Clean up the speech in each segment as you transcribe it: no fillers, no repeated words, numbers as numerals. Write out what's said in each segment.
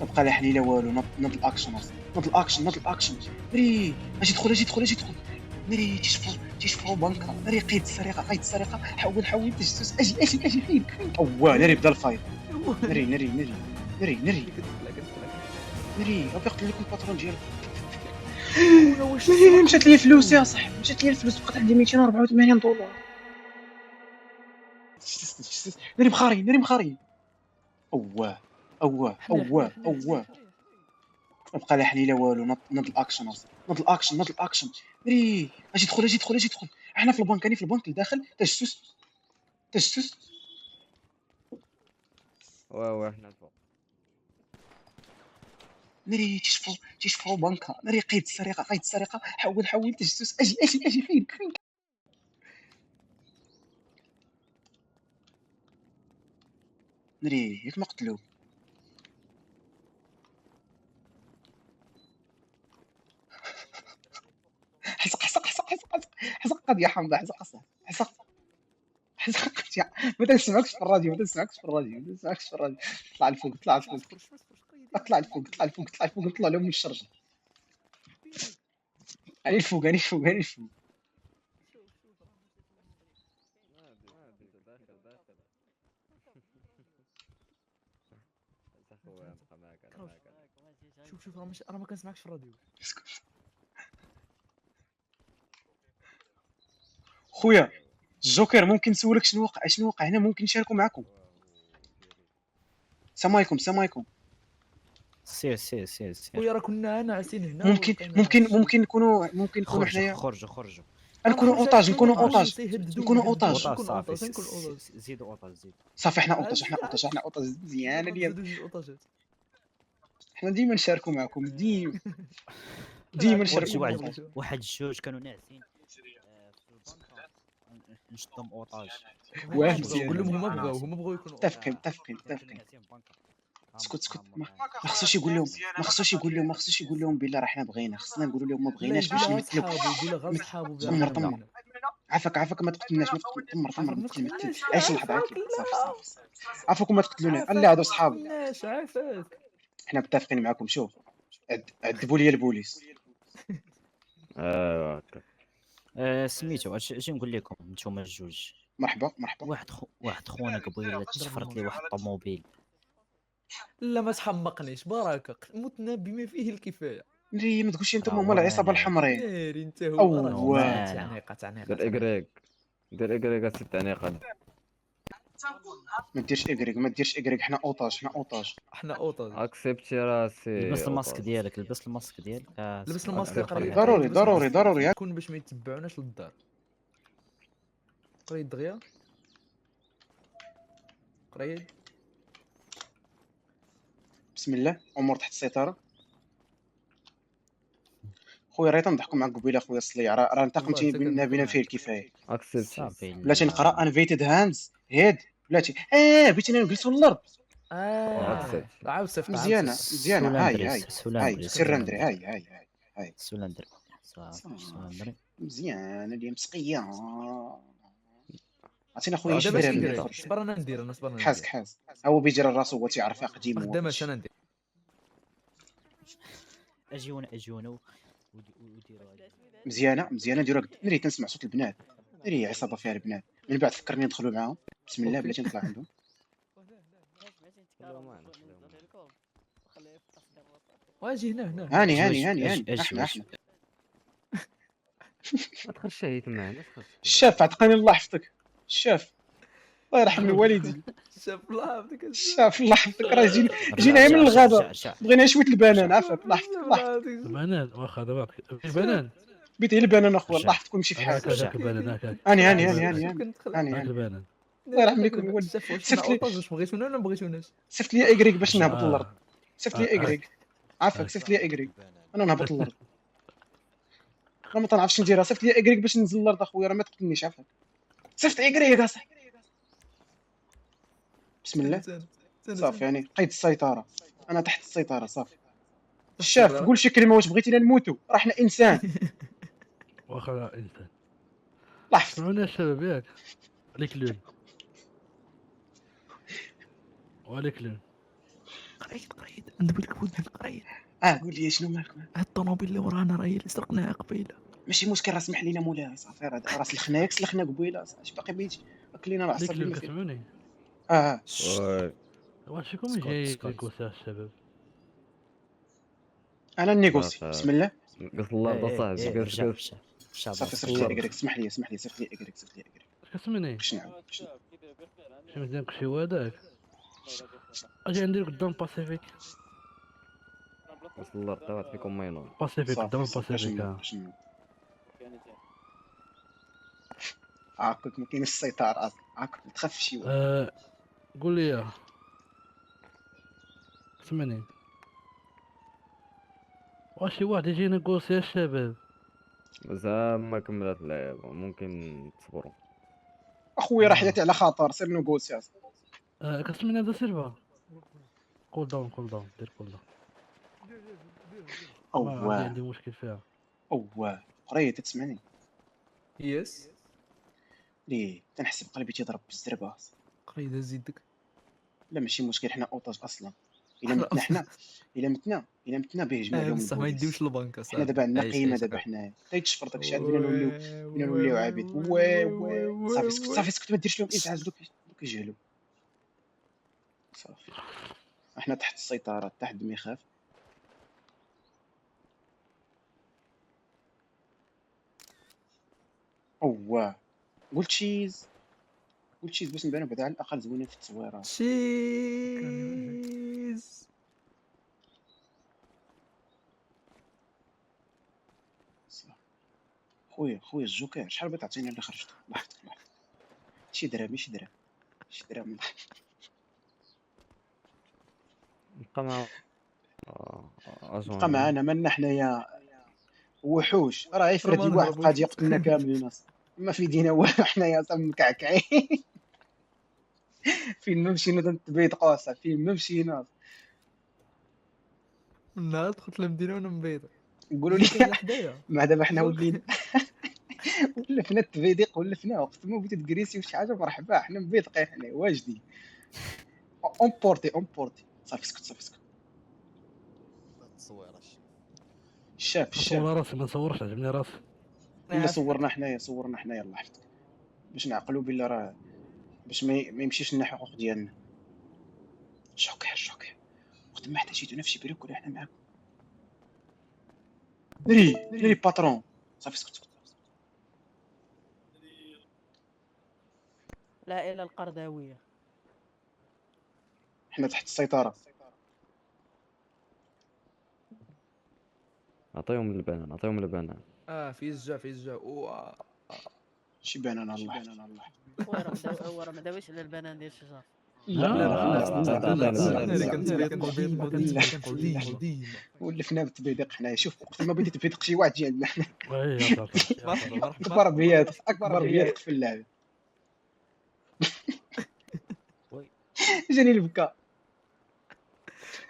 ما بقى لا حليله والو. نض الاكشن اصاحبي، نض الاكشن. ناري اجي ادخل. ناري تيشوفو بنكا. ناري قيد السرقه. حول تجسس. اجي فين ناري بدا الفايت. ناري ربي يقتل لكم الباترون ديالك. ناري مشات لي فلوس يا صاحبي، بقات عندي 284 دولار. ناري مخاري. اواه. ما بقى لا حليله والو. نض الاكشن اصاحبي، نض الاكشن. ناري اجي ادخل. احنا في البنك، لداخل تجسس. واه حنا فوق. ناري تيشوفو بنكا. ناري قيد السرقه. حول تجسس. اجي فين ناري ياك ما قتلو. حسق يا حمزه. حسق يا. ما تسمعكش في الراديو. طلع الفوق. نطلع لهم من الشرجه. اني الفوق. داخل اخويا نبقى معاك انا. شوف راه ما كنسمعكش في الراديو. خويا الجوكر، ممكن نسولك شنو وقع هنا؟ ممكن نشاركوا معكم؟ السلام عليكم. سير خويا راه كنا ناعسين هنا ممكن نكونوا حنايا. خرجوا نكونوا اوطاج. نكونوا اوطاج. صافي زيدوا اوطاج. صافي حنا اوطاج مزيانه ديال. حنا ديما نشاركوا معكم. ديما نشاركوا معكم. واحد جوج كانوا ناعسين في البنكه نشدهم اوطاج. قول لهم هما بغاو يكونوا متفقين. اسكت. ما خصوش يقول لهم بالله راه حنا بغينا. خصنا نقولوا لهم ما بغيناش باش نمثلوا. يقولها غير صحابو طمر. عافاك ما تقتلناش. طمر. عيش اللحظه. صافي. عافاكم ما تقتلونا. اللي هادو صحاب. عافاك. حنا متفقين معكم. شوف عذبوا لي البوليس. ايوا سميتو اش نقول لكم نتوما الجوج. مرحبا. واحد خونا قبيله تشفرت لي واحد الطوموبيل. لا ما تحمقنيش بارك. متنا بما فيه الكفايه. ناري ما تقولش انتم هما العصابه الحمراء. ناري انت هو معانا. تعنيقه. دير اكريك ست عنيقه. ما ديرش اكريك. حنا اوطاج. احنا اوطاج. اكسبتي راسي. لبس الماسك ديالك لبس لبس الماسك قريب. ضروري. يكون باش ما يتبعوناش للدار. قريد دغيا قريد. بسم الله. امور تحت السيطره. خويا راه تنضحكوا معاك قبيله. خويا الصليع راه انتقمتي بنا فيه الكفايه. اكسبتي. صافي بلاتي نقرا انفيتد هاندز هيد. بلاتي بغيتينا نجلسوا للارض. عاود صيفط. مزيانه. هاي سيرندري. هاي سولندري. صافي مزيانه اللي مسقيه. عطينا خويا شي دابا دراري. صبر انا ندير حاز هو بيجرى راسو هو تيعرف قديم. خدامه انا ندير. اجيونا وديروا مزيانه نديرو. نري تنسمع صوت البنات. نري عصابه فيها البنات. من بعد فكرني ندخلوا معاهم. بسم الله بلاتي نطلع عندهم. واجي هنا هاني احنا ما تدخلش شهيت معنا. الشاف عتقني الله يحفظك. الشاف الله يرحم الوالدين. شاف الله يحفظك. الشاف الله يحفظك. راه جينا من الغابه. بغينا شويه البنان. عافاك الله يحفظك. البنان واخا دابا البنان بيتي البنان اخويا. الله يحفظكم يمشي في حالك. هكاك البنان هكاك هاني البنان. الله يرحم لكم الوالد. واش بغيتونا ولا ما بغيتوناش؟ صيفط لي اكريك باش نهبط للارض. صيفط لي اكريك. عافاك صيفط لي اكريك. انا نهبط للارض. راه ما تنعرفش نديرها. صيفط لي اكريك باش ننزل للارض اخويا. راه ما تقتلنيش. عافاك صيفط اكريك اصاحبي. بسم الله. صافي يعني قيد السيطره. انا تحت السيطره. صافي. الشاف قول شي كلمه. واش بغيتينا نموتوا؟ راه حنا انسان. واخا انسان. الله يحفظك. سمعونا الشباب ياك. عليك لون قريد ندوي لك ودنك قريد. قول لي شنو مالك؟ هاد الطوموبيل اللي ورانا راه هي اللي سرقناها قبيله. ماشي مشكل، راه سمح لينا مولاي، صافي راه راس الخناك سلخنا قبيله، اش باقي بيتي كلينا ليك العصا اللي بما فيه. كتسمعوني وي واش فيكم اسكت، جاي اسكت. نيكوسي الشباب؟ انا نيغوسي صافي. بسم الله. قلت الله صاحبي ايه قلت رجع قلت رجع رجع صافي بلاصتك. صيفط لي اكريك، اسمح لي صيفط لي اكريك. واش كتسمعني؟ باش نعاود شي مزيان كلشي هذاك اجي ندير قدام باسيفيك. وصل الله طلعت فيكم ما ينوض. باسيفيك قدام صافي الباسيفيك. باش نعاود. عاكك ما كاينش السيطره اصلا، عاكك تخاف شي واحد. قول لي سمعني، واش شي واحد يجي نيكوسي الشباب؟ مازال ما كملت اللعبة، ممكن تصبروا. اخويا راه حياتي على خاطر، سير نوغوسي. كتسمعني هذا سيرفا؟ كول داون دير كول داون. ما عندي مشكل فيها. قريت تسمعني يس ليه؟ تنحسب قلبي تيضرب بالزربه. قريد هز يدك. لا ماشي مشكل، حنا اوطاج اصلا. الا متنا به جميع اليوم بصح ما البوليس. يديوش للبنك حنا اصاحبي. دابا عندنا عيش، قيمه عيش. دابا حنايا، يتشفر داكشي عاد بينا نوليو عبيد. صافي سكت ما ديرش لهم ازعاج، دوك يجهلوا. صافي احنا تحت السيطره، حتى حد ما يخاف. قلت تشيز باش نبانو بعدا على الاقل زوينين في التصويرات. تشيز. خويا الجوكر شحال بغيت تعطيني اللي خرجته؟ لحظتك شي درهم بقى مع بقى معانا مالنا حنايا وحوش، راه يفرد الواحد قاد يقتلنا كاملين اصلا، ما في دينا والو. حنايا اصلا مكعكعين. فين ما مشينا تنتبيض قاصه، فين ما مشينا. من نهار دخلت للمدينه وانا مبيض. يقولوا لي حدايا ما دابا حنا ولينا ولفنا التبيديق ولفنا وقت ما بغيتي تكريسي وشي حاجه مرحبا، حنا مبيدقين حنا واجدين. اونبورتي صافي اسكت. التصويره شاف صور راسي ما نصورش، عجبني راسي. الا صورنا حنايا الله يحفظك، باش نعقلوا بلا راه باش ما يمشيش لنا حقوق ديالنا. شوكر وقت ما احتاجيتونا في شي بريك ولا حنا معاكم. نري باترون. صافي اسكت. العائلة القرداوية. حنا تحت السيطره. عطيهم البنان. في الجا شي بانان الله. هو راه ما داويش على البنان ديال الشجر. ولفنا بالتبيديق حنايا. شوف وقت ما بغيتي تبيدق شي واحد جي عندنا حنا. مرحبا. اكبر بياتك في اللعبه. جاني البكا.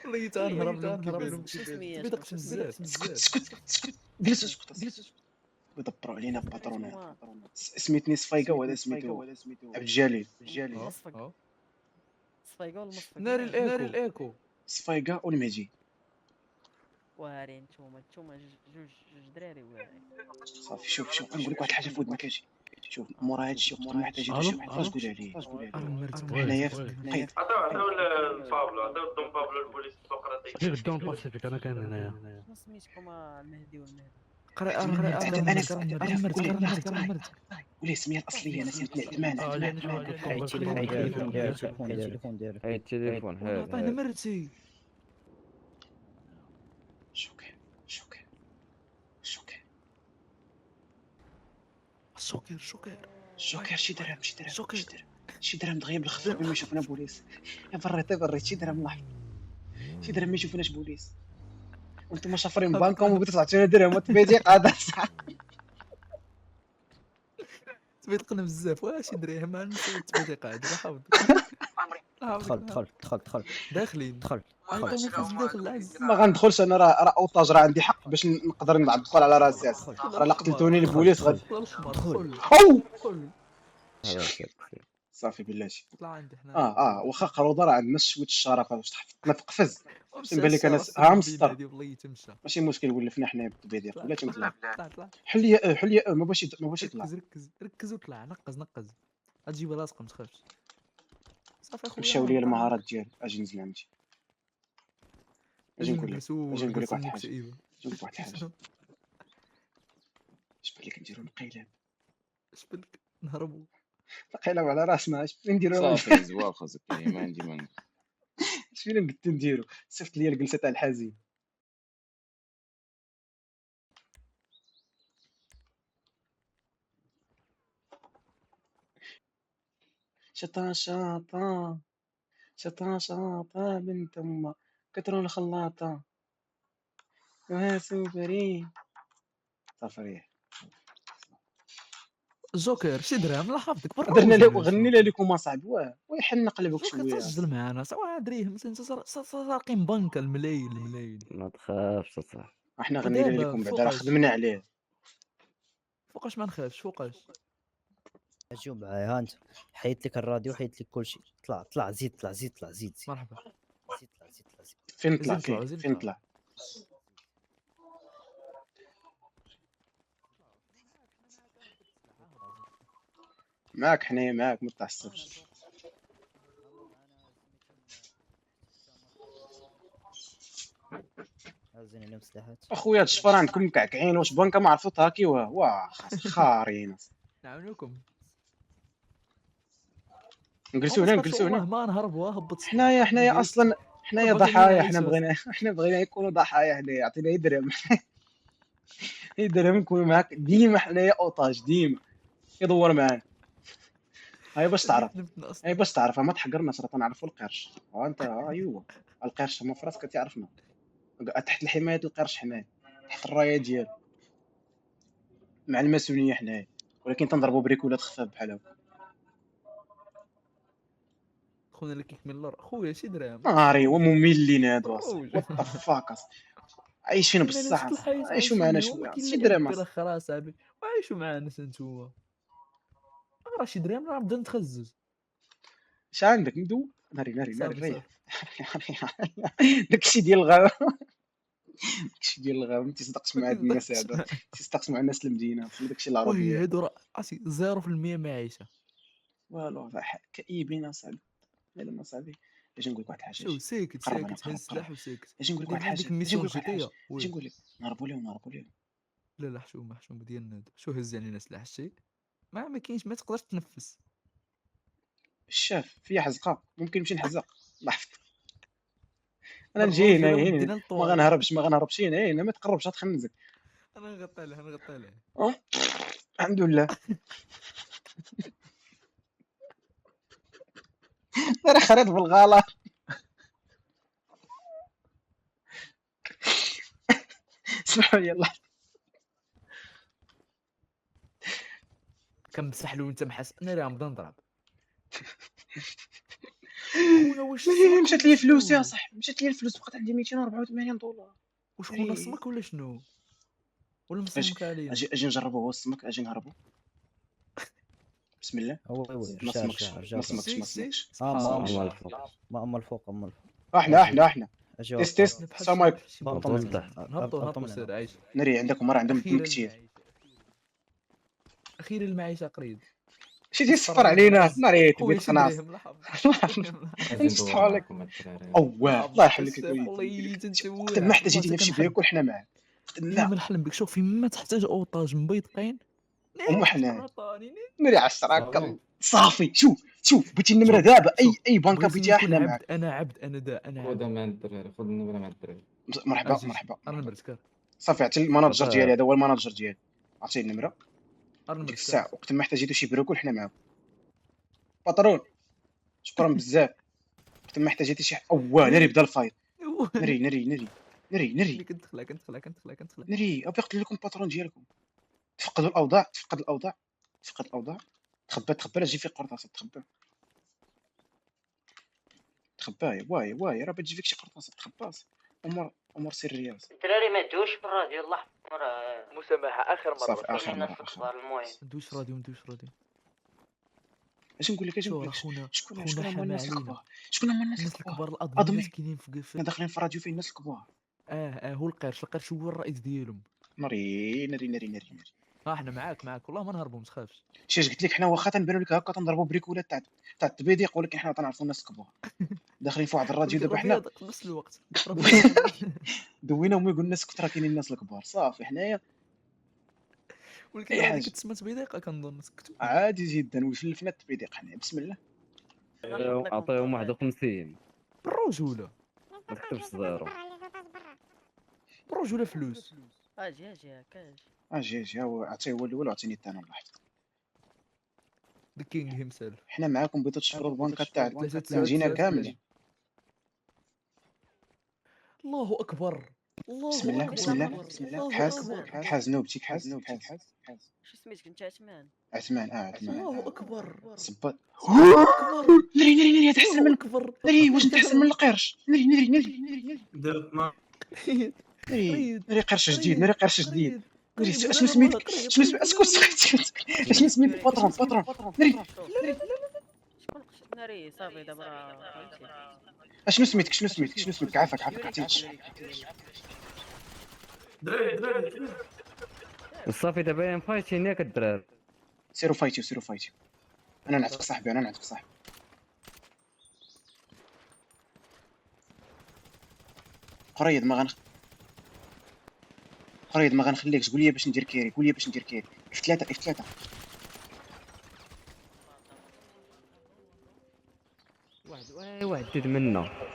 والله تنهرب شو سميتو؟ بدقت بزاف. اسكت جلس. يدبروا علينا باترونات. سميتني صفيقه وهذا سميتو عبد الجليل. صفيقة ولا مصفيقة؟ نار الايكو. صفيقه والمهجي. واعرين نتوما جوج دراري واعرين. صافي شوف نقول لك واحد الحاجه في ودنك. اجي شوف مورا هذا الشيء وقت ما احتاجيتو شي واحد فاش قول عليه. حنايا قيد. عطاو لبابلو، عطاو قدام بابلو البوليس الديمقراطي. في قدام باسيفيك انا كاين هنايا. شنو سميتكم المهدي والمهدي؟ انا ولي السميه الاصليه انا سميتني عثمان. حيد التليفون ديالو. هاي التليفون عطينا مرتي. شوكر شي درهم دغيا بالخفا قبل ما يشوفنا بوليس. يا بريت شي درهم الله شي درهم ما يشوفناش بوليس. وانتم شافرين بانكم وبغيتوا تعطيونا درهم وتبيديق هذا. تبيدقنا بزاف. واش درهم ما نسيت التبيديق هذا. دخل داخلين. دخل ما غندخلش انا، راه اوطاج، راه عندي حق باش نقدر نعبر على راسي. راه لا قتلتوني البوليس غادي. دخل. او هذا سير. صافي بلاتي. طلع عندي حنا واخا قروضه راه عندنا شويه الشرف واش تحفظنا في قفز. ومشى تنبان لك انا الشرف ها بين مسطر هادي والله تمشى. ماشي مشكل ولفنا حنايا بالطبيعه طلع بلاتي نطلع. طلع حل يا حل يا ما باش يطلع. ركز وطلع، نقز غتجيبها لاصقه ما تخافش. صافي اخويا مشاو لي هبط المهارات ديالي اجي نزل عندي. اجي نقول لك اجي نقول لك واحد الحاجه اجي نقول لك واحد الحاجه اش بان لك نديرو انقلاب اش بالك نهربوا. انقلاب على راسنا اش بغينا نديرو صافي زواق خاصك يعني ما عندي ما اش فينا قلت نديرو صيفط لي الجلسه تاع الحزين. شطا شاطا شطا شاطا بنت امها كترون الخلاطه وها سوبري صافي. الجوكر شي درهم الله يحفظك درنا بالروج لك غني لكم اصاحبي ويحن نقلبك جوكر شويه. تسجل معنا سوا دريهم انت سارقين بنكه الملايين. ما تخافش اصاحبي. احنا غنينا ودابا لكم بعدا راه فوقاش خدمنا عليه. فوقاش ما نخافش فوقاش. اجيو معايا ها انت، حيدت لك الراديو، حيدت لك كلشي. طلع زيد زيد. مرحبا. زيد. فين نطلع زين طلعوا، زين فين طلعوا. نطلع معاك حنايا معاك ما تعصبش. هازين لهم سلاحات. اخويا هاد الشفار عندكم مكعكعين واش بنكه ما عرفوا تهاكيوها واه خارين. نعاونوكم. نجلسوا هنا والله ما نهربوا هبط. حنايا اصلا حنايا بغيت ضحايا. نعيشوا. حنا بغينا نكونوا ضحايا. حنايا عطينا غير درهم غير درهم نكونوا معاك ديما. حنايا اوطاج ديما يدور معانا. هاي باش تعرف هاي باش تعرف ما تحقرناش راه تنعرفوا القرش. ها انت ايوا القرش هما في راسك تعرفنا تحت الحمايه القرش. حنايا تحت الرايه ديالو مع الماسونيه حنايا ولكن تنضربوا بريكولات خفاف بحال هكا. خونا اللي كيكمل اللور خويا شي درهم ناري ومملين هادو بالروج. وات ذا فاك عايشين كاين ناس بصح في الحياة عيشوا معنا عايشين وما شويه كاين شي اللي درهم يعبر اخر اصاحبي وعيشوا معنا نتوما. راه شي درهم راه نبدا نتخزز. اش عندك ندو ناري صافي ريح. صافي. داكشي ديال الغابه داكشي ديال الغابه ما تصدقش ما مع هاد الناس كنصدقش. هادو تصدقش مع الناس المدينه وصل داكشي وهي العربيه. هادو راه عرفتي 0% معيشه. والو كئيبين اصاحبي. لا اصاحبي اجي نقول لك واحد الحاجه. شو ساكت قرب انا هز السلاح وساكت. اجي نقول لك دير واحد بحال الحاجه ديك الميسيون جي تي اي اجي نقول لك نهربوا لهم لا حشومه ديالنا هادو. شو هز علينا سلاح شي ما كاينش ما تقدرش تنفس. الشاف فيا حزقه ممكن نمشي نحزق الله يحفظك. انا نجي بالروج هنا ولا هنا مدينا ما للطواليت. غنهربش هنا ما تقربش غتخنزك. انا نغطي عليه الحمد لله انا خريت بالغلط. اسمحوا لي الله. كنمسح له وانت محس انا راه نبدا نضرب. خويا واش السمك مشات ولا لي الفلوس شنو؟ يا صاحبي مشات لي الفلوس بقات عندي 284 دولار. واش خونا السمك ولا شنو؟ ولا اجي مسمك علينا؟ اجي نجربوا هو السمك اجي نهربوا. بسم الله هو ما رجع سمكش ما سمكش ما سي سمكش اما الفوق اما الفوق احنا اجيو تيست السلام عليكم. هبطوا تحت. نهبطوا سير عايش. ناري عندكم مرة عندهم الدم كثير. اخيرا المعيشه قريب. شي يصفر علينا ناري تبي خويا شي تقناص. درهم لا نصحوا عليك اواه الله يحلك يا والله وقت ما احتاجيتي نمشي بياكل حنا معاك وقت لا ما ما نحلم بك شوف فين ما تحتاج اوطاج مبيضقين أم حنان. ناري 10 صافي شوف بغيتي النمرة دابا اي بنكة بغيتيها حنا معاك. انا عبد انا خذها مع الدراري، خذ النمرة مع الدراري. مرحبا انا مرتكر صافي عطي الماناجر ديالي هذا هو الماناجر ديالي عطيه النمرة. انا ديك مرتكر الساعة وقت ما احتاجيتو شي بروكل حنا معاك. باترون شكرا بزاف. وقت ما احتاجيتي شي اواه ناري بدا الفايت. ناري اللي كندخلها ناري ابي يقتل لكم الباترون ديالكم. تفقدوا الاوضاع تخبى لا تجي فيك قرطاسه تخبى واي راه بتجي فيك شي قرطاسه تخباص امور سريه. الدراري ما دوش بالراديو الله يحفظكم راه مسامحه اخر صافي اخر كاين مره الناس في الدار المهم. ندوش راديو اش نقول لك اش شو نقول راه لك خونا شكون خونا هما حمى الناس علينا. الكبار شكون هما الناس الناس الكبار الكبار الأضمي أضمي. مسكينين في حنا داخلين في الراديو فيه الناس الكبار هو القرش هو الرئيس ديالهم. ناري ناري ناري ناري ناري حنا معاك والله ما نهربوا ما تخافش. شي قلت لك حنا واخا تنبانو لك هكا تنضربوا بريكولات تاع التبيديق ولكن حنا تنعرفوا الناس الكبار داخلين في واحد الراديو ولكن دابا راه حنا بيض في نفس الوقت راه بيض. دوينا وما يقول الناس كثر كاينين الناس الكبار صافي حنايا ولكن اي راه هذيك حاجه كتسمى تبيديقه كنظن سكتوا. عادي جدا وشلفنا التبيديق حنايا بسم الله عطيهم 51 بالرجوله ما تكتبش زيرو. بالرجوله فلوس. اجي هكا اجي هو عطيه هو الاول وعطيني الثاني الله يحفظك ذا كينغ هيمسيلف. حنا معاكم بغيتو تشفروا البنكه تاع ثلاثة تاع جينا تسعة كاملين الله اكبر الله بسم الله أكبر. بسم الله الله بسم الله أكبر. كحاز نوبتي كحاز شو سميتك انت عثمان؟ عثمان عثمان الله اكبر. صبات الله اكبر. ناري ناري ناري تحسن الله من اكبر. ناري واش انت احسن من القرش ناري ناري ناري ناري درت ما ناري ناري قرش جديد ناري قرش جديد ناري قريب، اشنو لا سميتك والله، اشنو سميتك اسكت اشنو سميتك باترون ناري شكون قشت ناري صافي دابا راه فهمتي. اشنو سميتك عافاك عطيتش دراري صافي دابا فايتين ياك الدراري. سيرو فايتي انا نعتق صاحبي قريد ما غنخليكش قول لي باش ندير كيري في ثلاثة واحد زيد منا